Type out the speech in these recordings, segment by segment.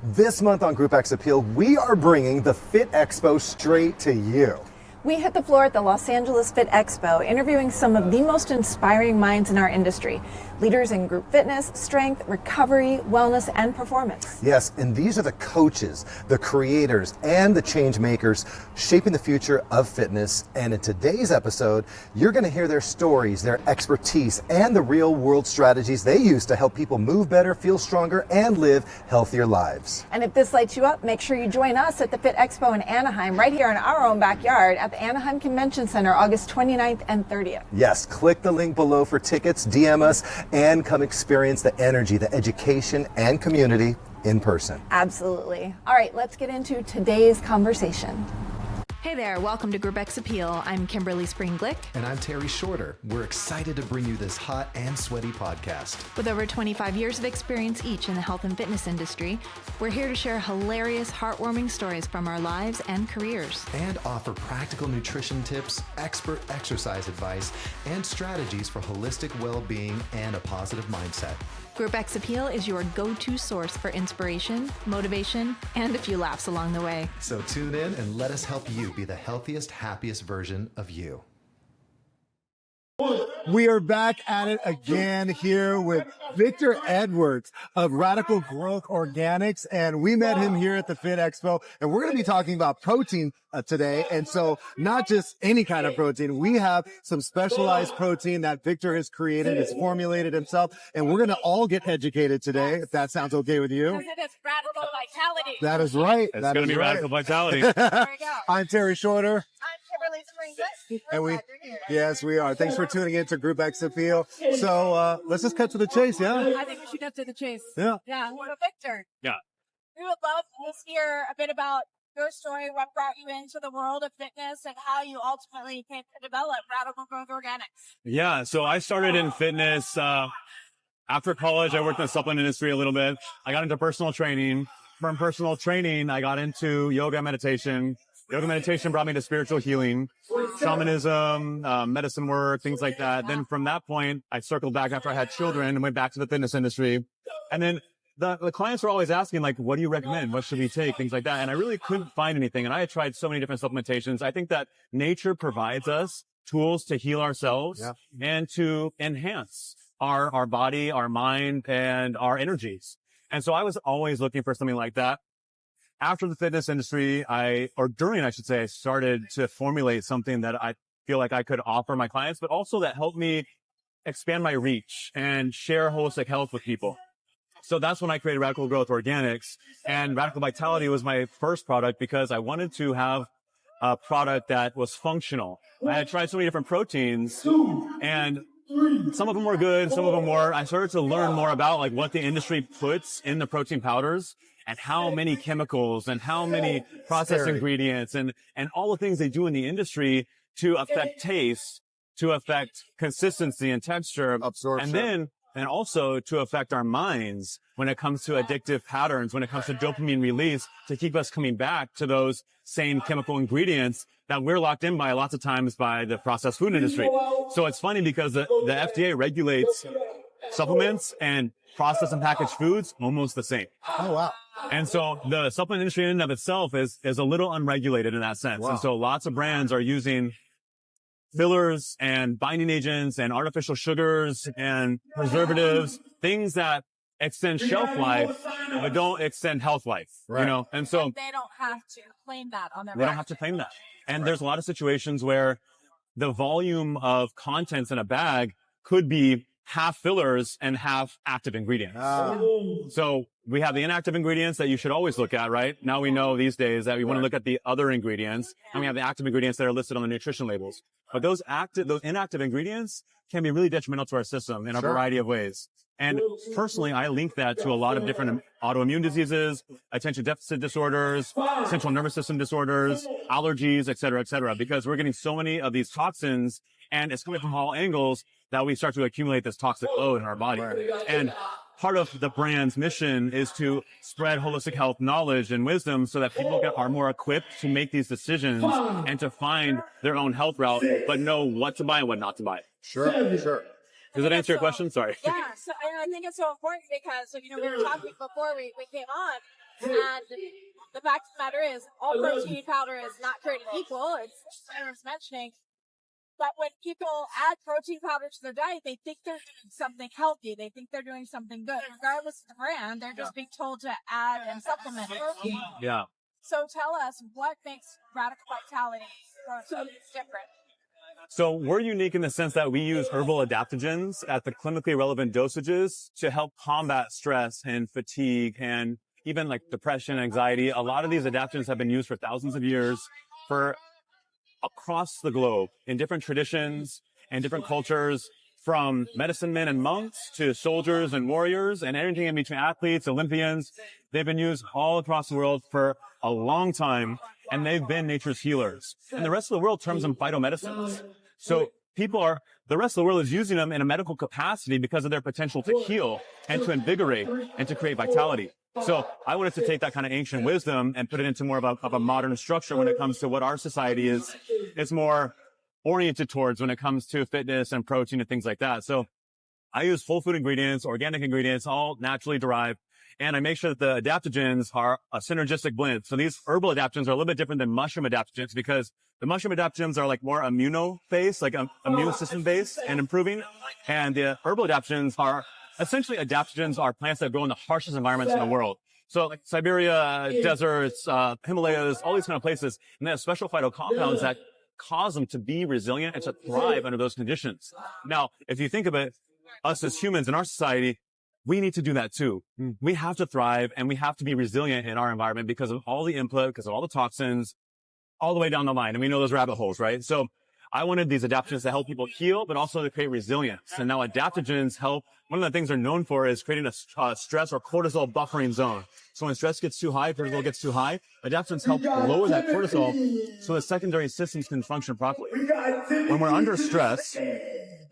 This month on Group X Appeal, we are bringing the Fit Expo straight to you. We hit the floor at the Los Angeles Fit Expo, interviewing some of the most inspiring minds in our industry. Leaders in group fitness, strength, recovery, wellness, and performance. Yes, and these are the coaches, the creators, and the change makers shaping the future of fitness. And in today's episode, you're going to hear their stories, their expertise, and the real world strategies they use to help people move better, feel stronger, and live healthier lives. And if this lights you up, make sure you join us at the Fit Expo in Anaheim, right here in our own backyard at the Anaheim Convention Center, August 29th and 30th. Yes, click the link below for tickets, DM us, and come experience the energy, the education, and community in person. Absolutely. All right, let's get into today's conversation. Hey there, welcome to Group X Appeal. I'm Kimberly Spring-Glick. And I'm Terry Shorter. We're excited to bring you this hot and sweaty podcast. With over 25 years of experience each in the health and fitness industry, we're here to share hilarious, heartwarming stories from our lives and careers. And offer practical nutrition tips, expert exercise advice, and strategies for holistic well-being and a positive mindset. Group X Appeal is your go-to source for inspiration, motivation, and a few laughs along the way. So tune in and let us help you be the healthiest, happiest version of you. We are back at it again here with Victor Edwards of Radicle Growth Organics, and we met him here at the Fit Expo, and we're going to be talking about protein today. And so not just any kind of protein, we have some specialized protein that Victor has created, has formulated himself, and we're going to all get educated today, if that sounds okay with you. Because it is radical vitality. That is right. It's going to be radical vitality. There we go. I'm Terry Shorter. I'm Kimberly Spring-Glick. And We're we, glad you're here. yes, we are. Thanks for tuning in to Group X Appeal. So let's just cut to the chase, yeah? I think we should get to the chase. Yeah. Yeah. So Victor. Yeah. We would love to hear a bit about your story, what brought you into the world of fitness, and how you ultimately came to develop Radicle Growth Organics. Yeah. So I started in fitness, after college. I worked in the supplement industry a little bit. I got into personal training. From personal training, I got into yoga and meditation. Yoga meditation brought me to spiritual healing, shamanism, medicine work, things like that. Then from that point, I circled back after I had children and went back to the fitness industry. And then the clients were always asking, like, what do you recommend? What should we take? Things like that. And I really couldn't find anything. And I had tried so many different supplementations. I think that nature provides us tools to heal ourselves and to enhance our body, our mind, and our energies. And so I was always looking for something like that. After the fitness industry, I started to formulate something that I feel like I could offer my clients, but also that helped me expand my reach and share holistic health with people. So that's when I created Radicle Growth Organics, and Radical Vitality was my first product because I wanted to have a product that was functional. I had tried so many different proteins, and some of them were good, some of them were. I started to learn more about like what the industry puts in the protein powders and how many chemicals and how many processed ingredients and all the things they do in the industry to affect taste, to affect consistency and texture, absorption, and also to affect our minds when it comes to addictive patterns, when it comes to dopamine release, to keep us coming back to those same chemical ingredients that we're locked in by lots of times by the processed food industry. So it's funny because the FDA regulates supplements and processed and packaged foods almost the same. Oh, wow. And so the supplement industry in and of itself is a little unregulated in that sense. Wow. And so lots of brands are using fillers and binding agents and artificial sugars and preservatives, things that extend shelf life, but don't extend health life, you know? And so they don't have to claim that on their They don't have to claim that. And there's a lot of situations where the volume of contents in a bag could be half fillers and half active ingredients. So we have the inactive ingredients that you should always look at, right? Now we know these days that we want to look at the other ingredients, and we have the active ingredients that are listed on the nutrition labels. But those inactive ingredients can be really detrimental to our system in a variety of ways. And personally, I link that to a lot of different autoimmune diseases, attention deficit disorders, central nervous system disorders, allergies, et cetera, because we're getting so many of these toxins, and it's coming from all angles that we start to accumulate this toxic load in our body. And part of the brand's mission is to spread holistic health knowledge and wisdom so that people are more equipped to make these decisions and to find their own health route, but know what to buy and what not to buy. Sure. Does that answer your question? Sorry. Yeah, so I think it's so important because, we were talking before we came on, And the fact of the matter is, all protein powder is not created equal. It's, as I was mentioning, but when people add protein powder to their diet, they think they're doing something healthy. They think they're doing something good. Regardless of the brand, they're just being told to add and supplement protein. Yeah. So tell us, what makes Radicle Vitality different? So we're unique in the sense that we use herbal adaptogens at the clinically relevant dosages to help combat stress and fatigue and even like depression, anxiety. A lot of these adaptogens have been used for thousands of years for across the globe in different traditions and different cultures, from medicine men and monks to soldiers and warriors and anything in between, athletes, Olympians. They've been used all across the world for a long time, and they've been nature's healers. And the rest of the world terms them phytomedicines. So the rest of the world is using them in a medical capacity because of their potential to heal and to invigorate and to create vitality. So I wanted to take that kind of ancient wisdom and put it into more of a modern structure when it comes to what our society is more oriented towards when it comes to fitness and protein and things like that. So I use full food ingredients, organic ingredients, all naturally derived. And I make sure that the adaptogens are a synergistic blend. So these herbal adaptogens are a little bit different than mushroom adaptogens because the mushroom adaptogens are like more immuno-based, like immune system-based and improving. And the herbal adaptogens are essentially adaptogens are plants that grow in the harshest environments in the world. So like Siberia, deserts, Himalayas, all these kind of places. And they have special phytocompounds that cause them to be resilient and to thrive under those conditions. Now, if you think of it, us as humans in our society, we need to do that too. We have to thrive and we have to be resilient in our environment because of all the input, because of all the toxins, all the way down the line. And we know those rabbit holes, right? So I wanted these adaptogens to help people heal, but also to create resilience. And now adaptogens help. One of the things they're known for is creating a stress or cortisol buffering zone. So when stress gets too high, cortisol gets too high, adaptogens help lower that cortisol so the secondary systems can function properly. When we're under stress,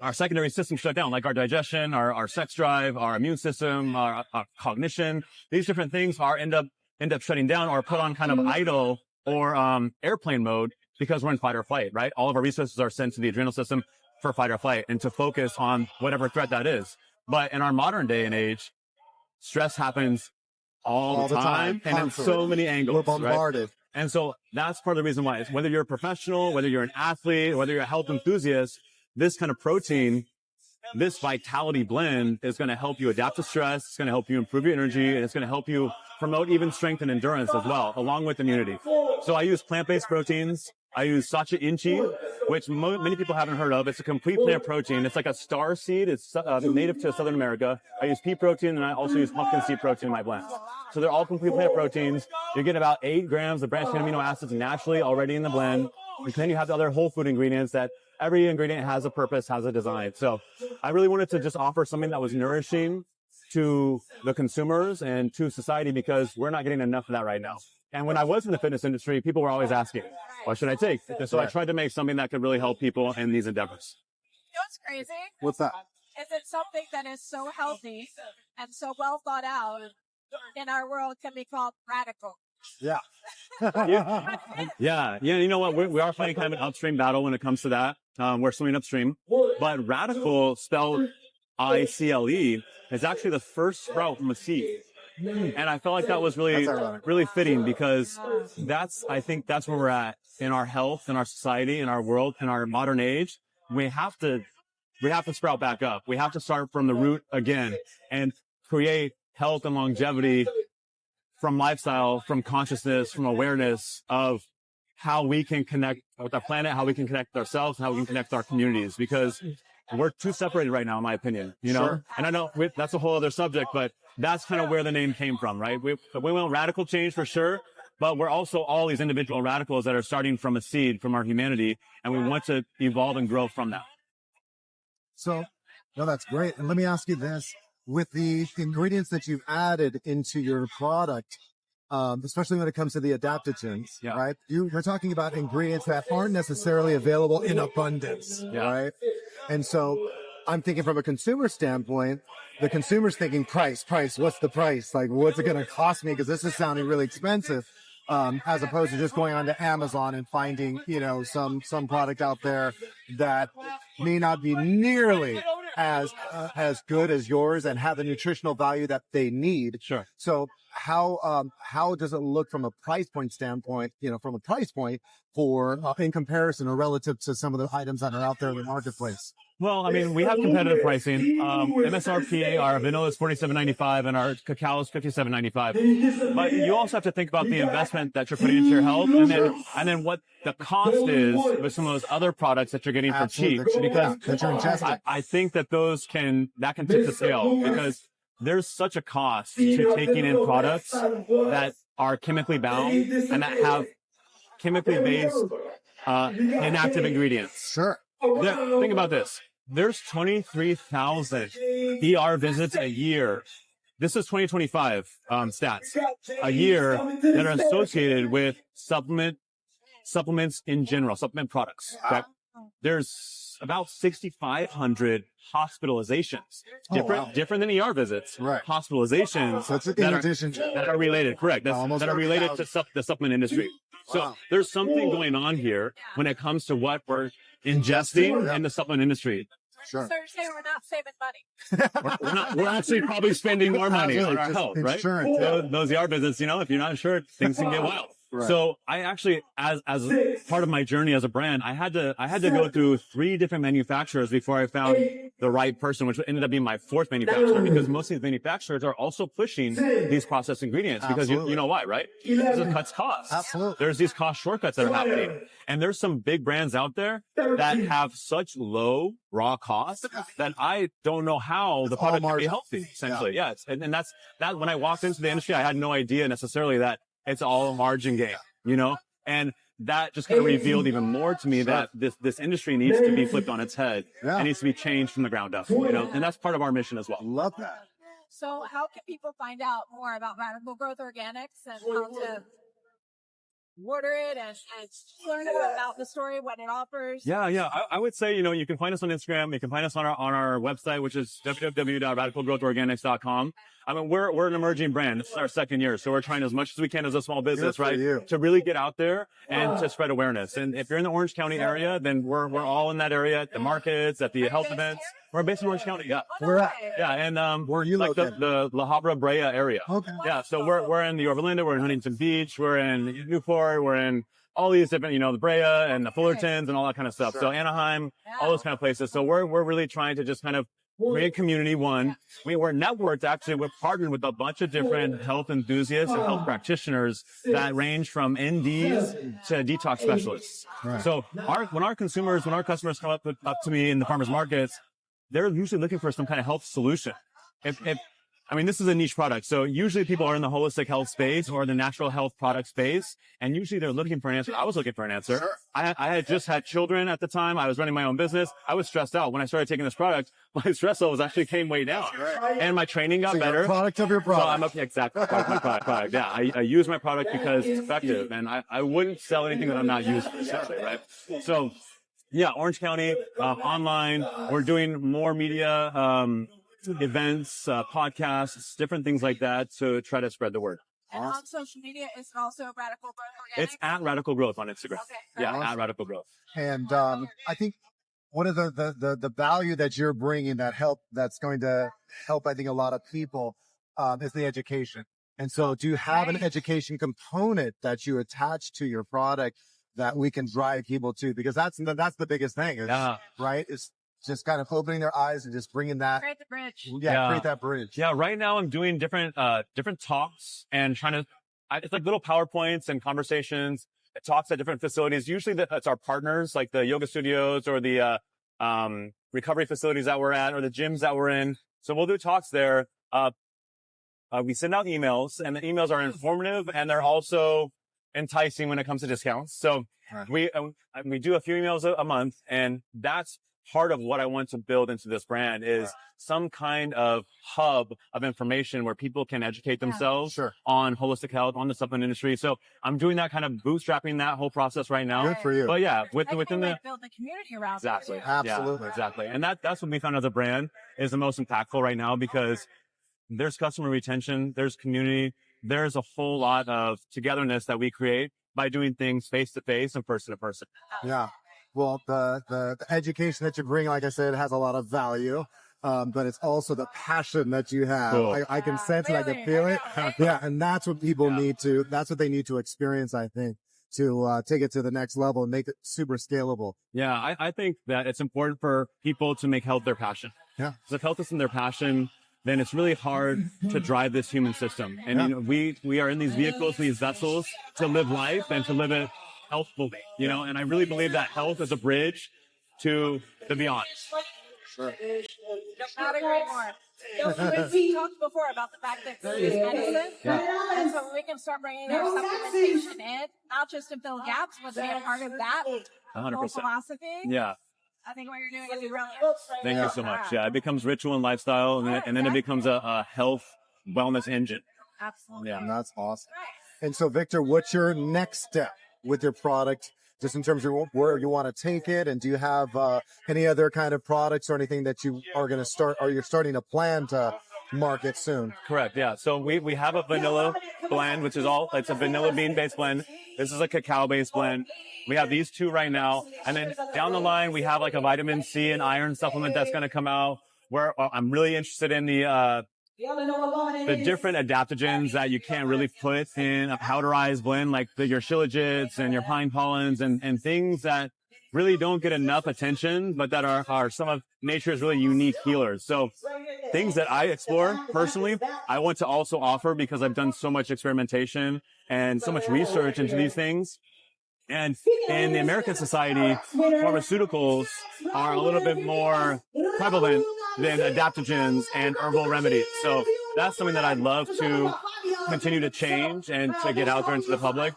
our secondary systems shut down, like our digestion, our sex drive, our immune system, our cognition. These different things end up shutting down or put on kind of idle or airplane mode because we're in fight or flight, right? All of our resources are sent to the adrenal system for fight or flight and to focus on whatever threat that is. But in our modern day and age, stress happens all the time and in so many angles. We're bombarded. Right? And so that's part of the reason why. It's whether you're a professional, whether you're an athlete, whether you're a health enthusiast, this kind of protein, this vitality blend is going to help you adapt to stress. It's going to help you improve your energy, and it's going to help you promote even strength and endurance as well, along with immunity. So I use plant-based proteins. I use sacha inchi, which many people haven't heard of. It's a complete plant protein. It's like a star seed. It's native to Southern America. I use pea protein, and I also use pumpkin seed protein in my blend. So they're all complete plant proteins. You get about 8 grams of branched chain amino acids naturally already in the blend. And then you have the other whole food ingredients that every ingredient has a purpose, has a design. So I really wanted to just offer something that was nourishing to the consumers and to society because we're not getting enough of that right now. And when I was in the fitness industry, people were always asking, what should I take? So I tried to make something that could really help people in these endeavors. You know what's crazy? What's that? Is it something that is so healthy and so well thought out in our world can be called radical? Yeah. Yeah. You know what? We are fighting kind of an upstream battle when it comes to that. We're swimming upstream. But radical, spelled ICLE, is actually the first sprout from a seed. And I felt like that was really fitting because I think that's where we're at in our health, in our society, in our world, in our modern age. We have to sprout back up. We have to start from the root again and create health and longevity from lifestyle, from consciousness, from awareness of how we can connect with our planet, how we can connect with ourselves, and how we can connect with our communities, because we're too separated right now, in my opinion, you know? Sure. And I know that's a whole other subject, but that's kind of where the name came from, right? We want radical change for sure, but we're also all these individual radicals that are starting from a seed from our humanity, and we want to evolve and grow from that. So, no, that's great. And let me ask you this. With the ingredients that you've added into your product, especially when it comes to the adaptogens, right? We're talking about ingredients that aren't necessarily available in abundance, right? And so I'm thinking from a consumer standpoint, the consumer's thinking price, what's the price? Like, what's it going to cost me? Because this is sounding really expensive, as opposed to just going onto Amazon and finding, some product out there that may not be nearly as good as yours and have the nutritional value that they need. Sure. So how does it look from a price point standpoint, from a price point for in comparison or relative to some of the items that are out there in the marketplace? Well, I mean, we have competitive pricing. MSRP, our vanilla is $47.95 and our cacao is $57.95. But you also have to think about the investment that you're putting into your health and then what the cost is with some of those other products that you're getting for cheap. Because I think that that can tip the scale because there's such a cost to taking in products that are chemically bound and that have chemically based inactive ingredients. Sure. Think about this. There's 23,000 ER visits a year. This is 2025 stats. A year that are associated with supplements in general, supplement products. Okay? There's about 6,500 hospitalizations, different than ER visits. Right. Hospitalizations that are related, correct? That are related to the supplement industry. So there's something going on here when it comes to what we're ingesting in the supplement industry. Sure. So you're saying we're not saving money. We're actually probably spending more money on our health, right? Insurance, Those ER visits, if you're not insured, things can get wild. Right. So I actually, as part of my journey as a brand, I had to go through 3 different manufacturers before I found the right person, which ended up being my 4th manufacturer, because most of these manufacturers are also pushing these processed ingredients because you know why, right? Because it cuts costs. Absolutely. There's these cost shortcuts that are happening. And there's some big brands out there that have such low raw costs that I don't know how the product can be healthy, essentially. Yeah. And that's when I walked into the industry, I had no idea necessarily that it's all a margin game, and that just kind of revealed even more to me that this industry needs to be flipped on its head. It needs to be changed from the ground up, and that's part of our mission as well. Love that. So how can people find out more about Radicle Growth Organics and how to order it and learn about the story, what it offers? Yeah. I would say, you can find us on Instagram. You can find us on our website, which is www.radiclegrowthorganics.com. I mean, we're an emerging brand. This is our 2nd year. So we're trying as much as we can as a small business, right? To really get out there and to spread awareness. And if you're in the Orange County area, then we're all in that area at the markets, at the health events. We're based in Orange County. Yeah. We're at. Yeah. And, where are you located? The La Habra Brea area. Okay. Yeah. So we're in the Yorba, we're in Huntington Beach, we're in Newport, we're in all these different, the Brea and the Fullertons and all that kind of stuff. Sure. So Anaheim, all those kind of places. So we're really trying to just kind of create community. We're networked, actually. We're partnered with a bunch of different health enthusiasts and health practitioners that range from NDs to detox specialists. Right. So when our customers come up to me in the farmers markets, they're usually looking for some kind of health solution. This is a niche product. So usually people are in the holistic health space or the natural health product space. And usually they're looking for an answer. I was looking for an answer. Sure. I had just had children at the time. I was running my own business. I was stressed out. When I started taking this product, my stress levels actually came way down. Right. And my training got better. Product of your product. So exactly. Product. Yeah. I use my product because it's effective. And I wouldn't sell anything that I'm not using, essentially, right? So yeah, Orange County, online. We're doing more media, events, podcasts, different things like that to try to spread the word. And on social media, it's also Radicle Growth Organics? It's at Radicle Growth on Instagram. Okay. Yeah, at Radicle Growth. And I think one of the value that you're bringing that's going to help, I think, a lot of people is the education. And so do you have an education component that you attach to your product that we can drive people to? Because that's the biggest thing, right? It's just kind of opening their eyes and just bringing that. Create the bridge. Yeah, create that bridge. Yeah, right now I'm doing different talks and it's like little PowerPoints and conversations, talks at different facilities. Usually it's our partners, like the yoga studios or the recovery facilities that we're at or the gyms that we're in. So we'll do talks there. We send out emails, and the emails are informative and they're also enticing when it comes to discounts. So we do a few emails a month, and that's part of what I want to build into this brand is some kind of hub of information where people can educate themselves on holistic health, on the supplement industry. So I'm doing that, kind of bootstrapping that whole process right now. Good for you. But yeah, within the build the community around exactly, it. Absolutely, exactly. And that's what we found as a brand is the most impactful right now, because there's customer retention, there's community, there's a whole lot of togetherness that we create by doing things face to face and person to person. Yeah. Well, the education that you bring, like I said, has a lot of value. but it's also the passion that you have. Cool. I can sense it. I can feel it. Yeah. And that's what people that's what they need to experience, I think, to take it to the next level and make it super scalable. Yeah, I think that it's important for people to make health their passion. Yeah. So if health isn't their passion, then it's really hard to drive this human system. And you know, we are in these vehicles, these vessels to live life and to live it healthfully, you know, and I really believe that health is a bridge to the beyond. Sure. Not agree more. We talked before about the fact that food is medicine. Yeah. And so we can start bringing our supplementation in, not just to fill gaps, but to be a part of that 100%. whole philosophy. Yeah. I think what you're doing is brilliant. Thank you so much. Yeah, it becomes ritual and lifestyle, and then it becomes a health wellness engine. Absolutely. Yeah. And that's awesome. And so, Victor, what's your next step with your product, just in terms of where you want to take it? And do you have any other kind of products or anything that you are going to start, or you're starting to plan to market soon? Correct. Yeah. So we have a vanilla blend, which is it's a vanilla bean based blend. This is a cacao based blend. We have these two right now. And then down the line, we have like a vitamin C and iron supplement that's going to come out, where I'm really interested in the different adaptogens that you can't really put in a powderized blend, like your shilajits and your pine pollens and things that really don't get enough attention, but that are some of nature's really unique healers. So things that I explore personally, I want to also offer, because I've done so much experimentation and so much research into these things. And in the American society, pharmaceuticals are a little bit more prevalent than adaptogens and herbal remedies. So that's something that I'd love to continue to change and to get out there into the public.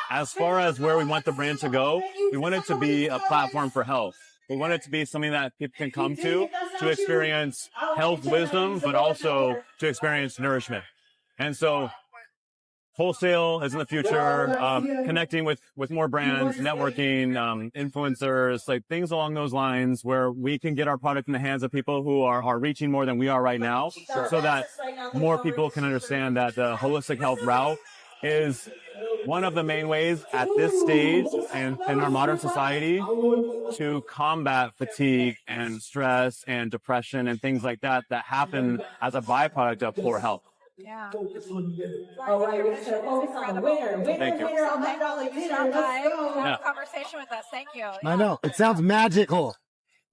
As far as where we want the brand to go, we want it to be a platform for health. We want it to be something that people can come to experience health wisdom, but also to experience nourishment. And so wholesale is in the future, connecting with more brands, networking, influencers, like things along those lines, where we can get our product in the hands of people who are reaching more than we are right now, so that more people can understand that the holistic health route is one of the main ways at this stage and in our modern society to combat fatigue and stress and depression and things like that happen as a byproduct of poor health. Yeah. Thank you. Stop by, have a conversation with us. Thank you. I know. It sounds magical.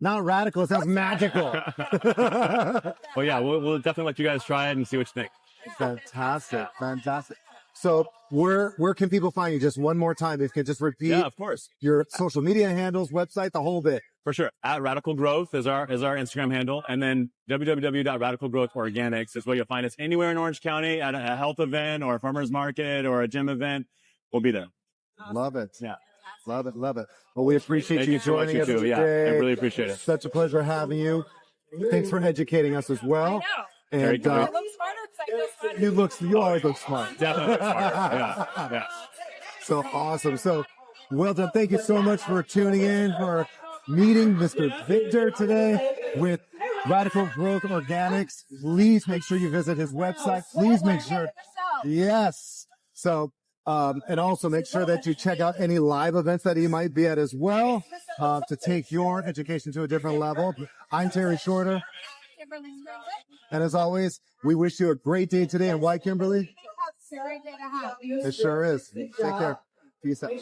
Not radical. It sounds magical. Well, yeah, we'll definitely let you guys try it and see what you think. Fantastic. Fantastic. So where can people find you? Just one more time, if you can just repeat. Yeah, of course. Your social media handles, website, the whole bit. For sure. At Radicle Growth is our Instagram handle. And then www.radiclegrowthorganics is where you'll find us anywhere in Orange County at a health event or a farmer's market or a gym event. We'll be there. Love it. Yeah. Love it. Love it. Well, we appreciate you so much, joining us too. today. Yeah, I really appreciate it. Such a pleasure having you. Thanks for educating us as well. I know. And You look smarter. you always look smart. Definitely smart. Yeah. So awesome. So well done. Thank you so much for tuning in, for meeting Mr. Victor today with Radicle Growth Organics. Please make sure you visit his website. Please make sure. Yes. So, and also make sure that you check out any live events that he might be at as well, to take your education to a different level. I'm Terry Shorter. And as always, we wish you a great day today. And why, Kimberly? It's a great day to have. It sure is. Take care. Peace out.